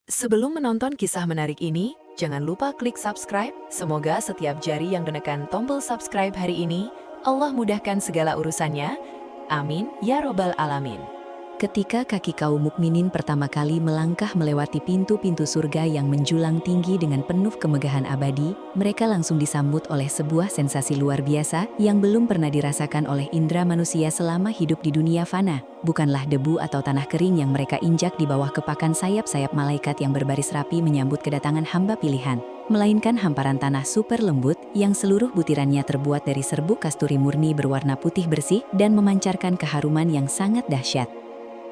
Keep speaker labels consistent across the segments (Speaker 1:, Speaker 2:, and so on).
Speaker 1: Sebelum menonton kisah menarik ini, jangan lupa klik subscribe. Semoga setiap jari yang menekan tombol subscribe hari ini, Allah mudahkan segala urusannya. Amin, ya robbal alamin.
Speaker 2: Ketika kaki kaum mukminin pertama kali melangkah melewati pintu-pintu surga yang menjulang tinggi dengan penuh kemegahan abadi, mereka langsung disambut oleh sebuah sensasi luar biasa yang belum pernah dirasakan oleh indera manusia selama hidup di dunia fana. Bukanlah debu atau tanah kering yang mereka injak di bawah kepakan sayap-sayap malaikat yang berbaris rapi menyambut kedatangan hamba pilihan, melainkan hamparan tanah super lembut yang seluruh butirannya terbuat dari serbuk kasturi murni berwarna putih bersih dan memancarkan keharuman yang sangat dahsyat.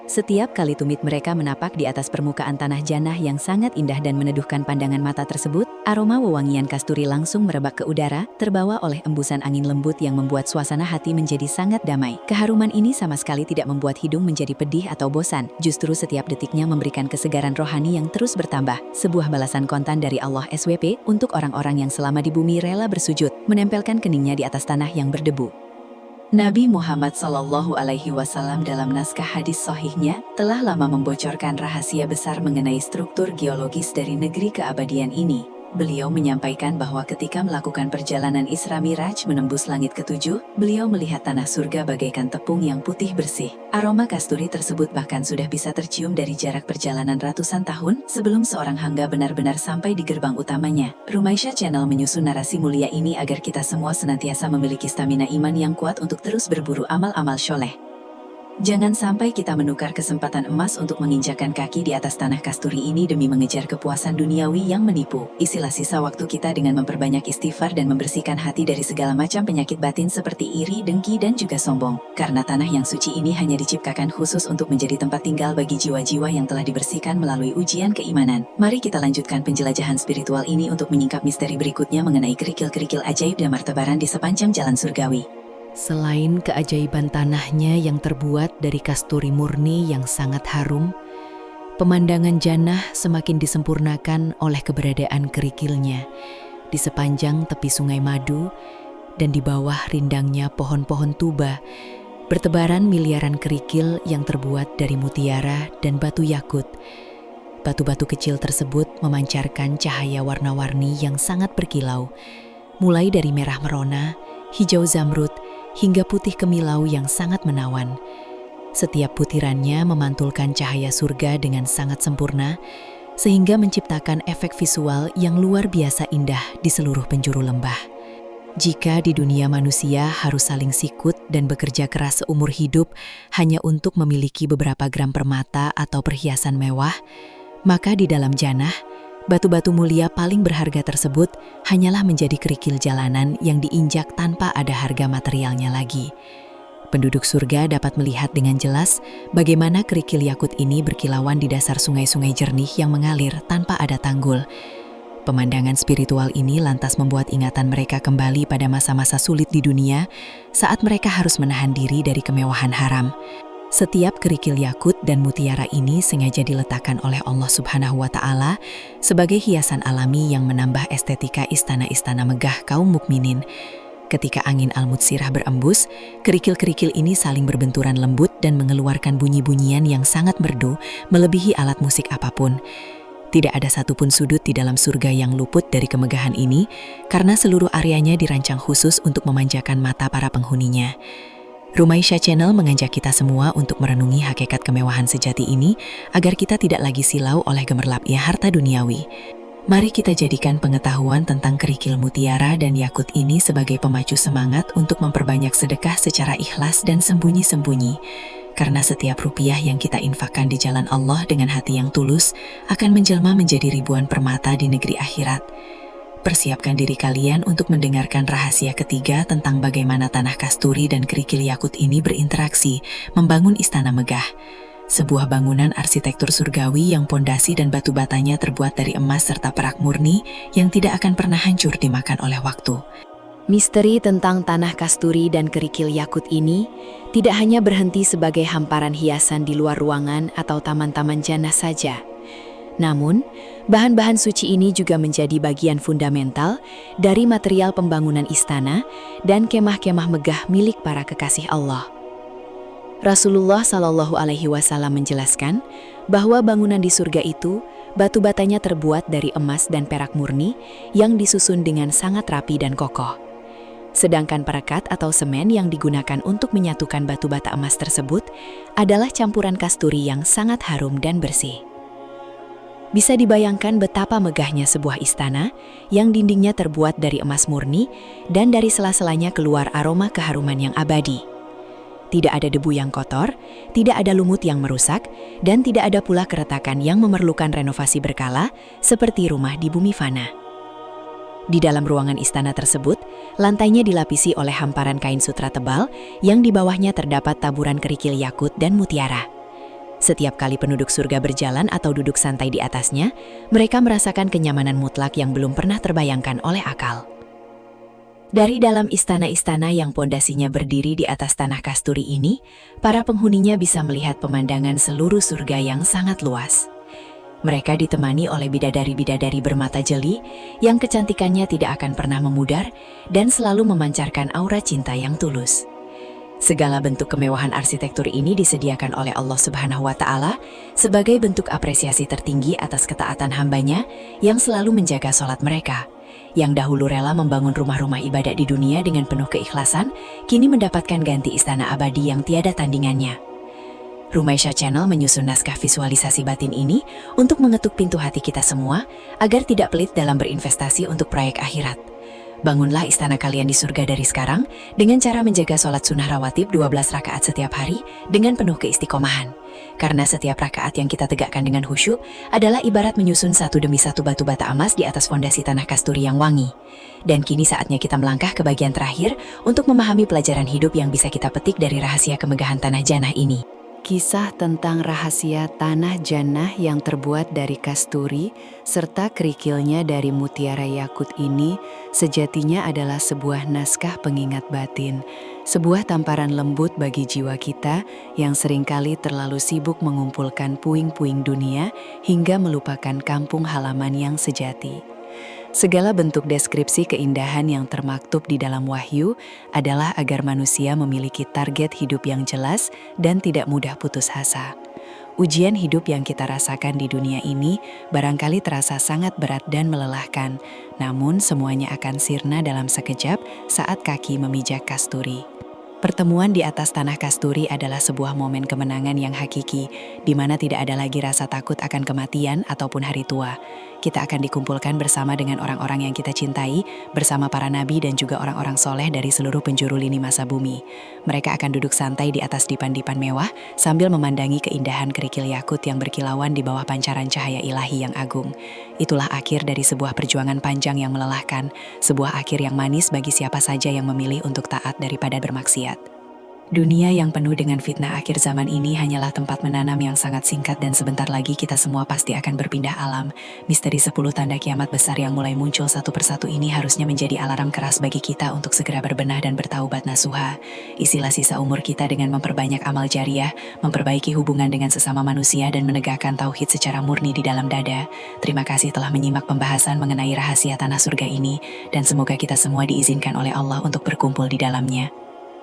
Speaker 2: Setiap kali tumit mereka menapak di atas permukaan tanah jannah yang sangat indah dan meneduhkan pandangan mata tersebut, aroma wewangian kasturi langsung merebak ke udara, terbawa oleh embusan angin lembut yang membuat suasana hati menjadi sangat damai. Keharuman ini sama sekali tidak membuat hidung menjadi pedih atau bosan, justru setiap detiknya memberikan kesegaran rohani yang terus bertambah, sebuah balasan kontan dari Allah SWT untuk orang-orang yang selama di bumi rela bersujud, menempelkan keningnya di atas tanah yang berdebu. Nabi Muhammad SAW dalam naskah hadis sahihnya telah lama membocorkan rahasia besar mengenai struktur geologis dari negeri keabadian ini. Beliau menyampaikan bahwa ketika melakukan perjalanan Isra Miraj menembus langit ketujuh, beliau melihat tanah surga bagaikan tepung yang putih bersih. Aroma kasturi tersebut bahkan sudah bisa tercium dari jarak perjalanan ratusan tahun sebelum seorang hamba benar-benar sampai di gerbang utamanya. Rumaisya Channel menyusun narasi mulia ini agar kita semua senantiasa memiliki stamina iman yang kuat untuk terus berburu amal-amal syoleh. Jangan sampai kita menukar kesempatan emas untuk menginjakan kaki di atas tanah kasturi ini demi mengejar kepuasan duniawi yang menipu. Isilah sisa waktu kita dengan memperbanyak istighfar dan membersihkan hati dari segala macam penyakit batin seperti iri, dengki, dan juga sombong. Karena tanah yang suci ini hanya diciptakan khusus untuk menjadi tempat tinggal bagi jiwa-jiwa yang telah dibersihkan melalui ujian keimanan. Mari kita lanjutkan penjelajahan spiritual ini untuk menyingkap misteri berikutnya mengenai kerikil-kerikil ajaib dan martabaran di sepanjang jalan surgawi.
Speaker 3: Selain keajaiban tanahnya yang terbuat dari kasturi murni yang sangat harum, pemandangan jannah semakin disempurnakan oleh keberadaan kerikilnya di sepanjang tepi sungai madu dan di bawah rindangnya pohon-pohon tuba, bertebaran miliaran kerikil yang terbuat dari mutiara dan batu yakut. Batu-batu kecil tersebut memancarkan cahaya warna-warni yang sangat berkilau, mulai dari merah merona, hijau zamrud, hingga putih kemilau yang sangat menawan. Setiap butirannya memantulkan cahaya surga dengan sangat sempurna, sehingga menciptakan efek visual yang luar biasa indah di seluruh penjuru lembah. Jika di dunia manusia harus saling sikut dan bekerja keras seumur hidup hanya untuk memiliki beberapa gram permata atau perhiasan mewah, maka di dalam jannah, batu-batu mulia paling berharga tersebut hanyalah menjadi kerikil jalanan yang diinjak tanpa ada harga materialnya lagi. Penduduk surga dapat melihat dengan jelas bagaimana kerikil yakut ini berkilauan di dasar sungai-sungai jernih yang mengalir tanpa ada tanggul. Pemandangan spiritual ini lantas membuat ingatan mereka kembali pada masa-masa sulit di dunia saat mereka harus menahan diri dari kemewahan haram. Setiap kerikil yakut dan mutiara ini sengaja diletakkan oleh Allah Subhanahu wa Ta'ala sebagai hiasan alami yang menambah estetika istana-istana megah kaum mukminin. Ketika angin al-mutsirah berembus, kerikil-kerikil ini saling berbenturan lembut dan mengeluarkan bunyi-bunyian yang sangat merdu, melebihi alat musik apapun. Tidak ada satupun sudut di dalam surga yang luput dari kemegahan ini, karena seluruh areanya dirancang khusus untuk memanjakan mata para penghuninya. Rumaisya Channel mengajak kita semua untuk merenungi hakikat kemewahan sejati ini agar kita tidak lagi silau oleh gemerlapnya harta duniawi. Mari kita jadikan pengetahuan tentang kerikil mutiara dan yakut ini sebagai pemacu semangat untuk memperbanyak sedekah secara ikhlas dan sembunyi-sembunyi. Karena setiap rupiah yang kita infakkan di jalan Allah dengan hati yang tulus akan menjelma menjadi ribuan permata di negeri akhirat. Persiapkan diri kalian untuk mendengarkan rahasia ketiga tentang bagaimana tanah kasturi dan kerikil yakut ini berinteraksi membangun istana megah. Sebuah bangunan arsitektur surgawi yang pondasi dan batu batanya terbuat dari emas serta perak murni yang tidak akan pernah hancur dimakan oleh waktu.
Speaker 2: Misteri tentang tanah kasturi dan kerikil yakut ini tidak hanya berhenti sebagai hamparan hiasan di luar ruangan atau taman-taman jannah saja. Namun, bahan-bahan suci ini juga menjadi bagian fundamental dari material pembangunan istana dan kemah-kemah megah milik para kekasih Allah. Rasulullah SAW menjelaskan bahwa bangunan di surga itu Batu batanya terbuat dari emas dan perak murni yang disusun dengan sangat rapi dan kokoh. Sedangkan perekat atau semen yang digunakan untuk menyatukan batu bata emas tersebut adalah campuran kasturi yang sangat harum dan bersih. Bisa dibayangkan betapa megahnya sebuah istana yang dindingnya terbuat dari emas murni dan dari sela-selanya keluar aroma keharuman yang abadi. Tidak ada debu yang kotor, tidak ada lumut yang merusak, dan tidak ada pula keretakan yang memerlukan renovasi berkala seperti rumah di bumi fana. Di dalam ruangan istana tersebut, lantainya dilapisi oleh hamparan kain sutra tebal yang di bawahnya terdapat taburan kerikil yakut dan mutiara. Setiap kali penduduk surga berjalan atau duduk santai di atasnya, mereka merasakan kenyamanan mutlak yang belum pernah terbayangkan oleh akal. Dari dalam istana-istana yang pondasinya berdiri di atas tanah kasturi ini, para penghuninya bisa melihat pemandangan seluruh surga yang sangat luas. Mereka ditemani oleh bidadari-bidadari bermata jeli yang kecantikannya tidak akan pernah memudar dan selalu memancarkan aura cinta yang tulus. Segala bentuk kemewahan arsitektur ini disediakan oleh Allah Subhanahu wa Ta'ala sebagai bentuk apresiasi tertinggi atas ketaatan hambanya yang selalu menjaga sholat mereka. Yang dahulu rela membangun rumah-rumah ibadat di dunia dengan penuh keikhlasan, kini mendapatkan ganti istana abadi yang tiada tandingannya. Rumaisya Channel menyusun naskah visualisasi batin ini untuk mengetuk pintu hati kita semua agar tidak pelit dalam berinvestasi untuk proyek akhirat. Bangunlah istana kalian di surga dari sekarang dengan cara menjaga sholat sunnah rawatib 12 rakaat setiap hari dengan penuh keistiqomahan. Karena setiap rakaat yang kita tegakkan dengan khusyuk adalah ibarat menyusun satu demi satu batu bata emas di atas fondasi tanah kasturi yang wangi. Dan kini saatnya kita melangkah ke bagian terakhir untuk memahami pelajaran hidup yang bisa kita petik dari rahasia kemegahan tanah jannah ini.
Speaker 3: Kisah tentang rahasia tanah jannah yang terbuat dari kasturi serta kerikilnya dari mutiara yakut ini sejatinya adalah sebuah naskah pengingat batin, sebuah tamparan lembut bagi jiwa kita yang seringkali terlalu sibuk mengumpulkan puing-puing dunia hingga melupakan kampung halaman yang sejati. Segala bentuk deskripsi keindahan yang termaktub di dalam wahyu adalah agar manusia memiliki target hidup yang jelas dan tidak mudah putus asa. Ujian hidup yang kita rasakan di dunia ini barangkali terasa sangat berat dan melelahkan, namun semuanya akan sirna dalam sekejap saat kaki memijak kasturi. Pertemuan di atas tanah kasturi adalah sebuah momen kemenangan yang hakiki, di mana tidak ada lagi rasa takut akan kematian ataupun hari tua. Kita akan dikumpulkan bersama dengan orang-orang yang kita cintai, bersama para nabi dan juga orang-orang soleh dari seluruh penjuru lini masa bumi. Mereka akan duduk santai di atas dipan-dipan mewah, sambil memandangi keindahan kerikil yakut yang berkilauan di bawah pancaran cahaya ilahi yang agung. Itulah akhir dari sebuah perjuangan panjang yang melelahkan, sebuah akhir yang manis bagi siapa saja yang memilih untuk taat daripada bermaksiat. Dunia yang penuh dengan fitnah akhir zaman ini hanyalah tempat menanam yang sangat singkat dan sebentar lagi kita semua pasti akan berpindah alam. Misteri 10 tanda kiamat besar yang mulai muncul satu persatu ini harusnya menjadi alarm keras bagi kita untuk segera berbenah dan bertaubat nasuha. Isilah sisa umur kita dengan memperbanyak amal jariah, memperbaiki hubungan dengan sesama manusia dan menegakkan tauhid secara murni di dalam dada. Terima kasih telah menyimak pembahasan mengenai rahasia tanah surga ini dan semoga kita semua diizinkan oleh Allah untuk berkumpul di dalamnya.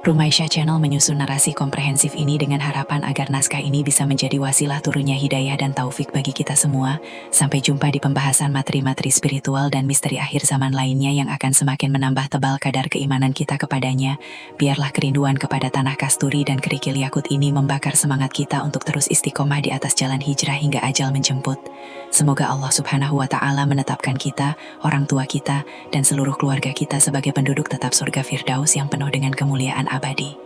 Speaker 3: Rumaisya Channel menyusun narasi komprehensif ini dengan harapan agar naskah ini bisa menjadi wasilah turunnya hidayah dan taufik bagi kita semua. Sampai jumpa di pembahasan materi-materi spiritual dan misteri akhir zaman lainnya yang akan semakin menambah tebal kadar keimanan kita kepadanya. Biarlah kerinduan kepada tanah kasturi dan kerikil yakut ini membakar semangat kita untuk terus istiqomah di atas jalan hijrah hingga ajal menjemput. Semoga Allah Subhanahu wa Ta'ala menetapkan kita, orang tua kita, dan seluruh keluarga kita sebagai penduduk tetap surga Firdaus yang penuh dengan kemuliaan abadi.